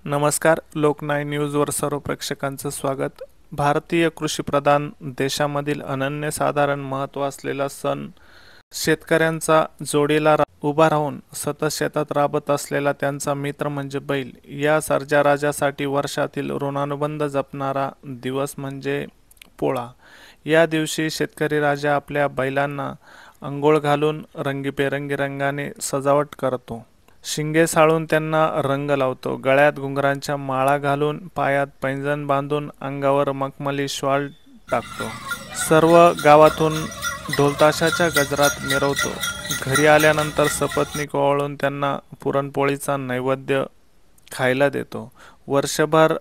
नमस्कार. लोकनाय न्यूजवर सर्व प्रेक्षकांचं स्वागत. भारतीय कृषीप्रधान देशामधील अनन्यसाधारण महत्त्व असलेला सण, शेतकऱ्यांचा जोडीला उभा राहून सतत शेतात राबत असलेला त्यांचा मित्र म्हणजे बैल. या सर्जाराजासाठी वर्षातील ऋणानुबंध जपणारा दिवस म्हणजे पोळा. या दिवशी शेतकरी राजा आपल्या बैलांना अंघोळ घालून रंगीबेरंगी रंगाने सजावट करतो. शिंगे साळून त्यांना रंग लावतो. गळ्यात घुंगरांच्या माळा घालून, पायात पैंजण बांधून, अंगावर मखमली शॉल टाकतो. सर्व गावातून ढोलताशाच्या गजरात मिरवतो. घरी आल्यानंतर सपत्नीक ओवाळून त्यांना पुरणपोळीचा नैवेद्य खायला देतो. वर्षभर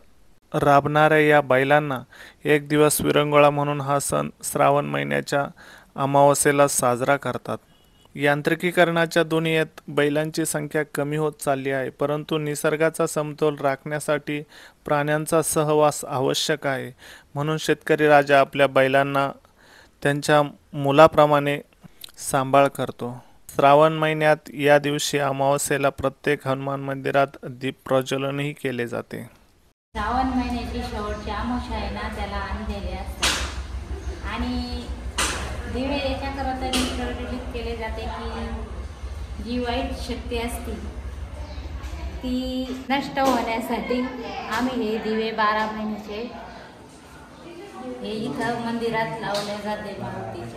राबणाऱ्या या बैलांना एक दिवस विरंगुळा म्हणून हा सण श्रावण महिन्याच्या अमावस्येला साजरा करतात. यांत्रिकीकरणाच्या दुनियेत बैलांची संख्या कमी होत चालली आहे, परंतु निसर्गाचा समतोल राखण्यासाठी प्राण्यांचा सहवास आवश्यक आहे. म्हणून शेतकरी राजा आपल्या बैलांना त्यांच्या मुलाप्रमाणे सांभाळ करतो. श्रावण महिन्यात या दिवशी अमावस्येला प्रत्येक हनुमान मंदिरात दीप प्रज्वलनही केले जाते. श्रावण महिन्याची शेवटची अमावस्या आहे ना, त्याला अंधेरे असतात आणि दिवे याच्याकरता प्रज्वलित केले जाते की जी वाईट शक्ती असते ती नष्ट होण्यासाठी आम्ही हे दिवे 12 महिन्याचे हे इथं मंदिरात लावले जाते. मारुती